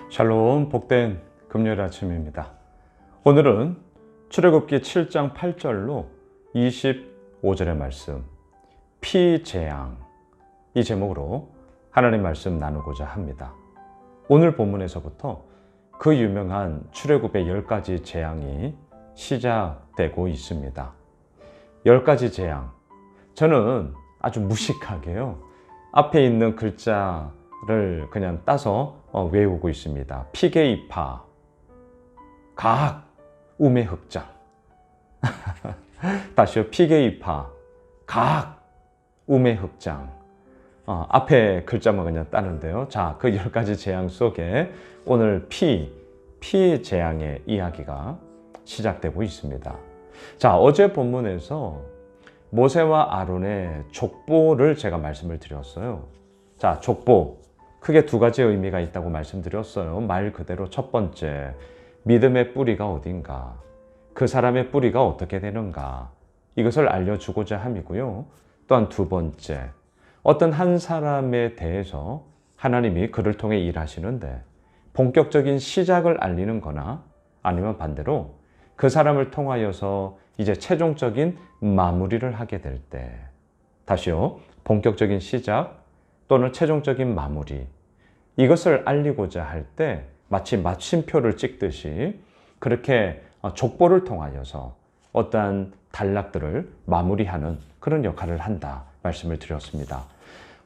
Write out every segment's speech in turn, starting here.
샬롬, 복된 금요일 아침입니다. 오늘은 출애굽기 7장 8절로 25절의 말씀, 피재앙, 이 제목으로 하나님 말씀 나누고자 합니다. 오늘 본문에서부터 그 유명한 출애굽의 10가지 재앙이 시작되고 있습니다. 10가지 재앙, 저는 아주 무식하게요, 앞에 있는 글자를 그냥 따서 외우고 있습니다. 피게이파, 가악, 우매흑장. 다시요. 피게이파, 가악, 우매흑장. 앞에 글자만 그냥 따는데요. 자, 그 10가지 재앙 속에 오늘 피 재앙의 이야기가 시작되고 있습니다. 자, 어제 본문에서 모세와 아론의 족보를 제가 말씀을 드렸어요. 자, 족보. 크게 두 가지의 의미가 있다고 말씀드렸어요. 말 그대로 첫 번째, 믿음의 뿌리가 어딘가, 그 사람의 뿌리가 어떻게 되는가, 이것을 알려주고자 함이고요. 또한 두 번째, 어떤 한 사람에 대해서 하나님이 그를 통해 일하시는데 본격적인 시작을 알리는 거나 아니면 반대로 그 사람을 통하여서 이제 최종적인 마무리를 하게 될 때, 다시요, 본격적인 시작 또는 최종적인 마무리, 이것을 알리고자 할 때 마치 마침표를 찍듯이 그렇게 족보를 통하여서 어떠한 단락들을 마무리하는 그런 역할을 한다 말씀을 드렸습니다.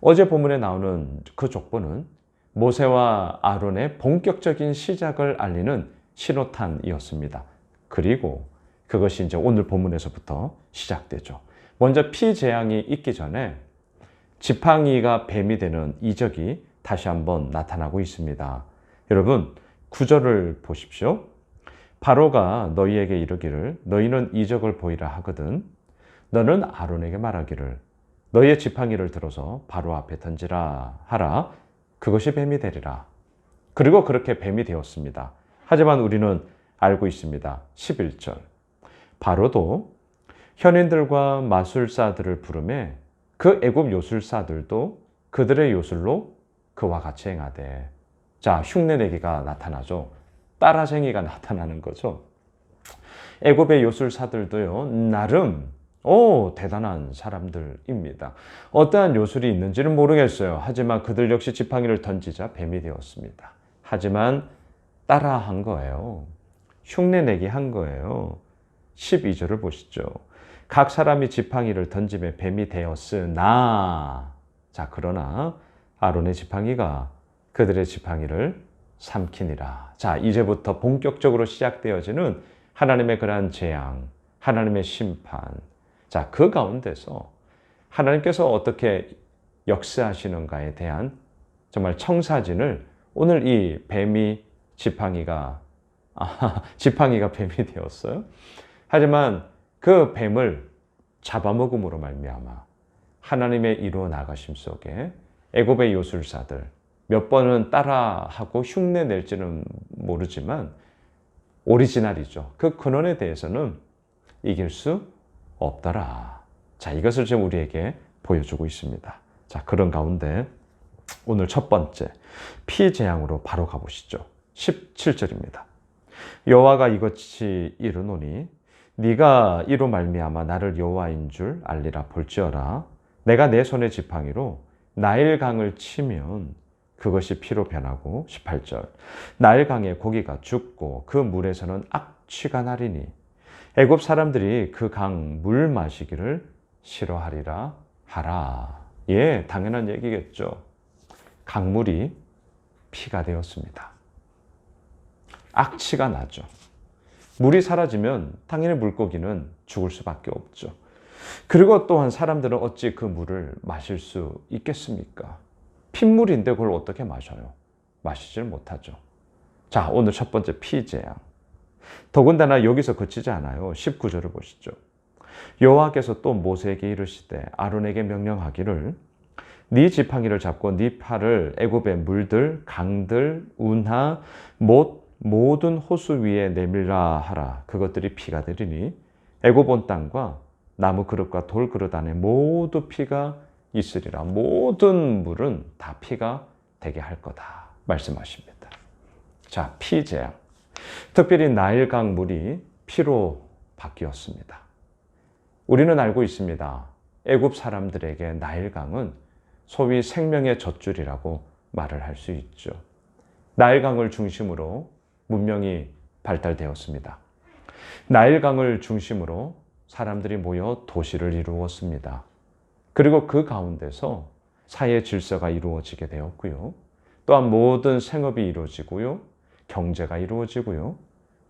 어제 본문에 나오는 그 족보는 모세와 아론의 본격적인 시작을 알리는 신호탄이었습니다. 그리고 그것이 이제 오늘 본문에서부터 시작되죠. 먼저 피재앙이 있기 전에 지팡이가 뱀이 되는 이적이 다시 한번 나타나고 있습니다. 여러분, 9절을 보십시오. 바로가 너희에게 이르기를 너희는 이적을 보이라 하거든 너는 아론에게 말하기를 너희의 지팡이를 들어서 바로 앞에 던지라 하라. 그것이 뱀이 되리라. 그리고 그렇게 뱀이 되었습니다. 하지만 우리는 알고 있습니다. 11절. 바로도 현인들과 마술사들을 부르매 그 애굽 요술사들도 그들의 요술로 그와 같이 행하되. 자, 흉내내기가 나타나죠. 따라쟁이가 나타나는 거죠. 애굽의 요술사들도요, 나름 대단한 사람들입니다. 어떠한 요술이 있는지는 모르겠어요. 하지만 그들 역시 지팡이를 던지자 뱀이 되었습니다. 하지만 따라한 거예요. 흉내내기 한 거예요. 12절을 보시죠. 각 사람이 지팡이를 던짐에 뱀이 되었으나, 자, 그러나 아론의 지팡이가 그들의 지팡이를 삼키니라. 자, 이제부터 본격적으로 시작되어지는 하나님의 그러한 재앙, 하나님의 심판. 자, 그 가운데서 하나님께서 어떻게 역사하시는가에 대한 정말 청사진을 오늘 이 지팡이가 뱀이 되었어요. 하지만 그 뱀을 잡아먹음으로 말미암아 하나님의 이루어 나가심 속에 애굽의 요술사들 몇 번은 따라하고 흉내 낼지는 모르지만 오리지널이죠. 그 근원에 대해서는 이길 수 없더라. 자, 이것을 지금 우리에게 보여주고 있습니다. 자, 그런 가운데 오늘 첫 번째 피재앙으로 바로 가보시죠. 17절입니다. 여호와가 이같이 이르노니 네가 이로 말미암아 나를 여호와인 줄 알리라. 볼지어라 내가 내 손의 지팡이로 나일강을 치면 그것이 피로 변하고. 18절. 나일강에 고기가 죽고 그 물에서는 악취가 나리니 애굽 사람들이 그 강 물 마시기를 싫어하리라 하라. 예, 당연한 얘기겠죠. 강물이 피가 되었습니다. 악취가 나죠. 물이 사라지면 당연히 물고기는 죽을 수밖에 없죠. 그리고 또한 사람들은 어찌 그 물을 마실 수 있겠습니까? 핏물인데 그걸 어떻게 마셔요? 마시질 못하죠. 자, 오늘 첫 번째 피재앙. 더군다나 여기서 그치지 않아요. 19절을 보시죠. 여호와께서 또 모세에게 이르시되 아론에게 명령하기를 네 지팡이를 잡고 네 팔을 애굽의 물들, 강들, 운하, 모든 호수 위에 내밀라 하라. 그것들이 피가 되리니 애굽 온 땅과 나무 그릇과 돌 그릇 안에 모두 피가 있으리라. 모든 물은 다 피가 되게 할 거다 말씀하십니다. 자, 피 재앙. 특별히 나일강 물이 피로 바뀌었습니다. 우리는 알고 있습니다. 애굽 사람들에게 나일강은 소위 생명의 젖줄이라고 말을 할 수 있죠. 나일강을 중심으로 문명이 발달되었습니다. 나일강을 중심으로 사람들이 모여 도시를 이루었습니다. 그리고 그 가운데서 사회 질서가 이루어지게 되었고요. 또한 모든 생업이 이루어지고요. 경제가 이루어지고요.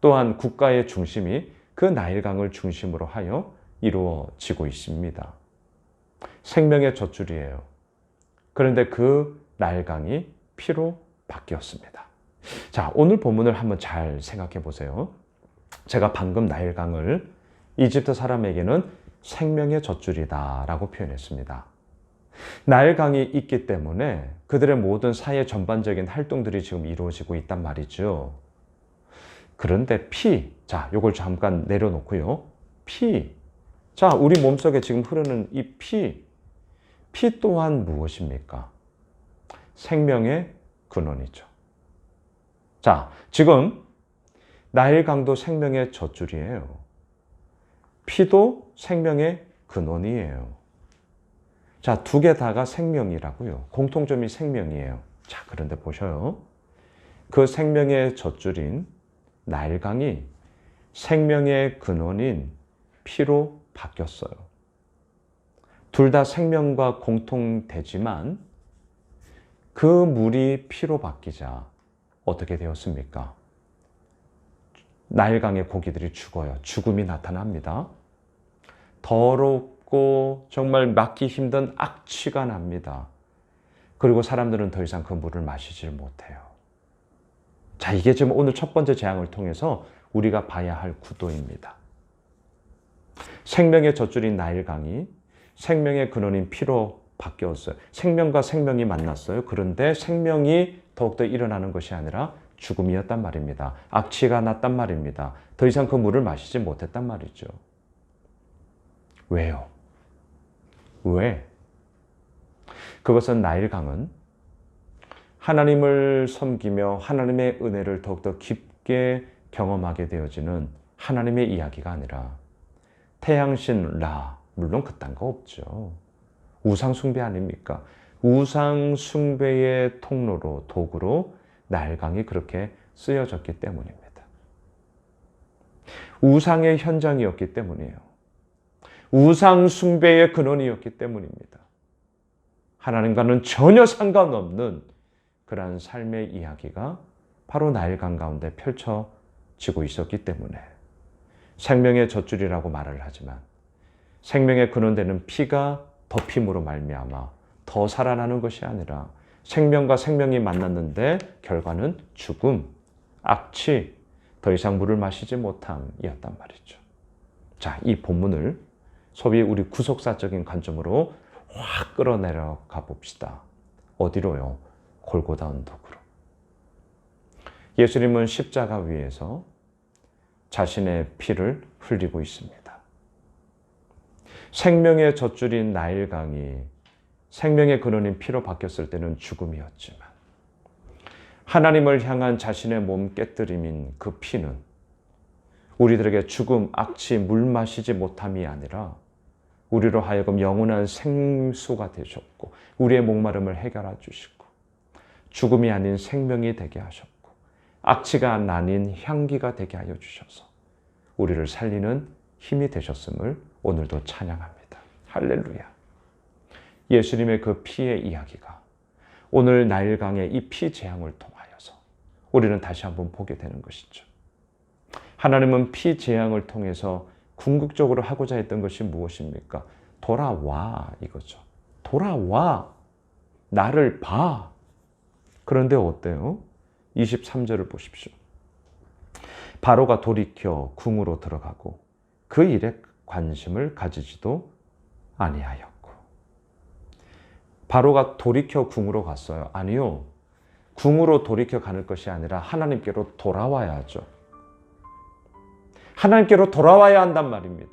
또한 국가의 중심이 그 나일강을 중심으로 하여 이루어지고 있습니다. 생명의 젖줄이에요. 그런데 그 나일강이 피로 바뀌었습니다. 자, 오늘 본문을 한번 잘 생각해 보세요. 제가 방금 나일강을 이집트 사람에게는 생명의 젖줄이다 라고 표현했습니다. 나일강이 있기 때문에 그들의 모든 사회 전반적인 활동들이 지금 이루어지고 있단 말이죠. 그런데 피, 자, 요걸 잠깐 내려놓고요. 피, 자, 우리 몸속에 지금 흐르는 이 피 또한 무엇입니까? 생명의 근원이죠. 자, 지금 나일강도 생명의 젖줄이에요. 피도 생명의 근원이에요. 자, 두 개 다가 생명이라고요. 공통점이 생명이에요. 자, 그런데 보셔요. 그 생명의 젖줄인 나일강이 생명의 근원인 피로 바뀌었어요. 둘 다 생명과 공통되지만 그 물이 피로 바뀌자 어떻게 되었습니까? 나일강의 고기들이 죽어요. 죽음이 나타납니다. 더럽고 정말 막기 힘든 악취가 납니다. 그리고 사람들은 더 이상 그 물을 마시지 못해요. 자, 이게 지금 오늘 첫 번째 재앙을 통해서 우리가 봐야 할 구도입니다. 생명의 젖줄인 나일강이 생명의 근원인 피로 바뀌었어요. 생명과 생명이 만났어요. 그런데 생명이 더욱더 일어나는 것이 아니라 죽음이었단 말입니다. 악취가 났단 말입니다. 더 이상 그 물을 마시지 못했단 말이죠. 왜요? 왜? 그것은 나일강은 하나님을 섬기며 하나님의 은혜를 더욱더 깊게 경험하게 되어지는 하나님의 이야기가 아니라 태양신 라, 물론 그딴 거 없죠. 우상 숭배 아닙니까? 우상 숭배의 통로로, 도구로 나일강이 그렇게 쓰여졌기 때문입니다. 우상의 현장이었기 때문이에요. 우상 숭배의 근원이었기 때문입니다. 하나님과는 전혀 상관없는 그러한 삶의 이야기가 바로 나일강 가운데 펼쳐지고 있었기 때문에 생명의 젖줄이라고 말을 하지만 생명의 근원되는 피가 덮임으로 말미암아 더 살아나는 것이 아니라 생명과 생명이 만났는데 결과는 죽음, 악취, 더 이상 물을 마시지 못함이었단 말이죠. 자, 이 본문을 소위 우리 구속사적인 관점으로 확 끌어내려가 봅시다. 어디로요? 골고다 언덕으로. 예수님은 십자가 위에서 자신의 피를 흘리고 있습니다. 생명의 젖줄인 나일강이 생명의 근원인 피로 바뀌었을 때는 죽음이었지만 하나님을 향한 자신의 몸 깨뜨림인 그 피는 우리들에게 죽음, 악취, 물 마시지 못함이 아니라 우리로 하여금 영원한 생수가 되셨고 우리의 목마름을 해결해 주시고 죽음이 아닌 생명이 되게 하셨고 악취가 나닌 향기가 되게 하여 주셔서 우리를 살리는 힘이 되셨음을 오늘도 찬양합니다. 할렐루야. 예수님의 그 피의 이야기가 오늘 나일강의 이 피 재앙을 통하여서 우리는 다시 한번 보게 되는 것이죠. 하나님은 피 재앙을 통해서 궁극적으로 하고자 했던 것이 무엇입니까? 돌아와 이거죠. 돌아와. 나를 봐. 그런데 어때요? 23절을 보십시오. 바로가 돌이켜 궁으로 들어가고 그 일에 관심을 가지지도 아니하였고. 바로가 돌이켜 궁으로 갔어요? 아니요. 궁으로 돌이켜 가는 것이 아니라 하나님께로 돌아와야죠. 하나님께로 돌아와야 한단 말입니다.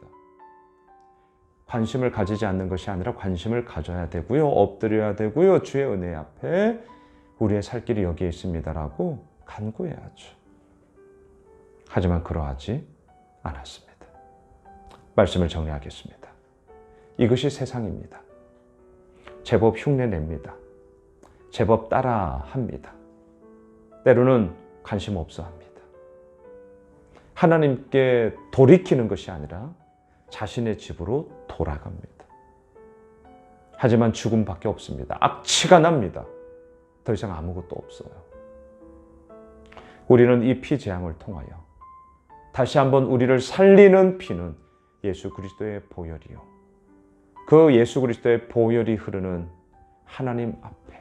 관심을 가지지 않는 것이 아니라 관심을 가져야 되고요. 엎드려야 되고요. 주의 은혜 앞에 우리의 살 길이 여기에 있습니다라고 간구해야죠. 하지만 그러하지 않았습니다. 말씀을 정리하겠습니다. 이것이 세상입니다. 제법 흉내냅니다. 제법 따라합니다. 때로는 관심 없어 합니다. 하나님께 돌이키는 것이 아니라 자신의 집으로 돌아갑니다. 하지만 죽음밖에 없습니다. 악취가 납니다. 더 이상 아무것도 없어요. 우리는 이 피 재앙을 통하여 다시 한번 우리를 살리는 피는 예수 그리스도의 보혈이요. 그 예수 그리스도의 보혈이 흐르는 하나님 앞에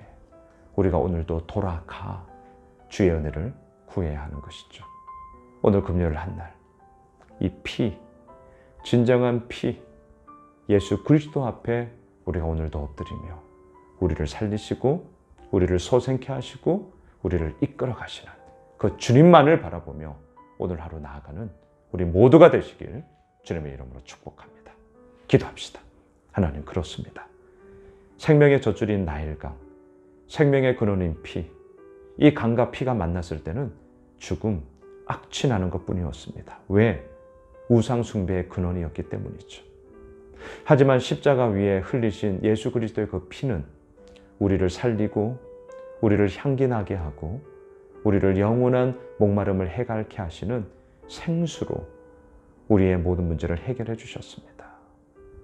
우리가 오늘도 돌아가 주의 은혜를 구해야 하는 것이죠. 오늘 금요일 한날 이 피, 진정한 피, 예수 그리스도 앞에 우리가 오늘도 엎드리며 우리를 살리시고 우리를 소생케 하시고 우리를 이끌어 가시는 그 주님만을 바라보며 오늘 하루 나아가는 우리 모두가 되시길 주님의 이름으로 축복합니다. 기도합시다. 하나님, 그렇습니다. 생명의 젖줄인 나일강, 생명의 근원인 피, 이 강과 피가 만났을 때는 죽음, 악취 나는 것뿐이었습니다. 왜? 우상 숭배의 근원이었기 때문이죠. 하지만 십자가 위에 흘리신 예수 그리스도의 그 피는 우리를 살리고 우리를 향기나게 하고 우리를 영원한 목마름을 해갈케 하시는 생수로 우리의 모든 문제를 해결해 주셨습니다.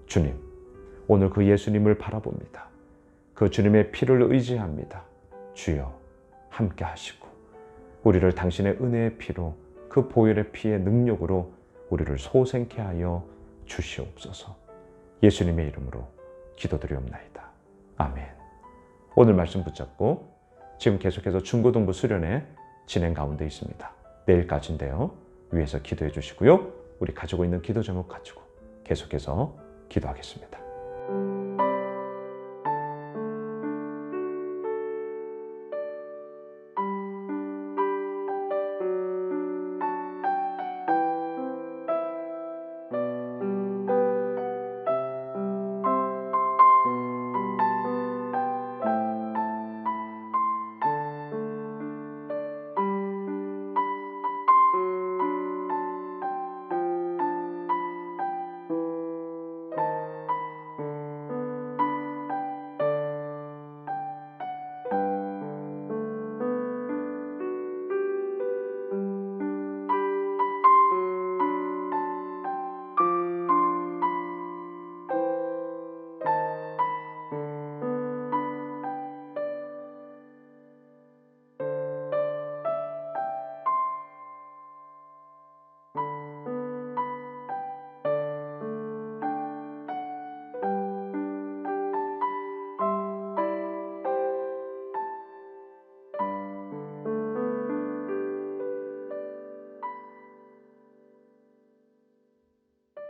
주님, 오늘 그 예수님을 바라봅니다. 그 주님의 피를 의지합니다. 주여, 함께 하시고 우리를 당신의 은혜의 피로, 그 보혈의 피의 능력으로 우리를 소생케 하여 주시옵소서. 예수님의 이름으로 기도드리옵나이다. 아멘. 오늘 말씀 붙잡고 지금 계속해서 중고등부 수련회 진행 가운데 있습니다. 내일까지인데요. 위에서 기도해 주시고요. 우리 가지고 있는 기도 제목 가지고 계속해서 기도하겠습니다.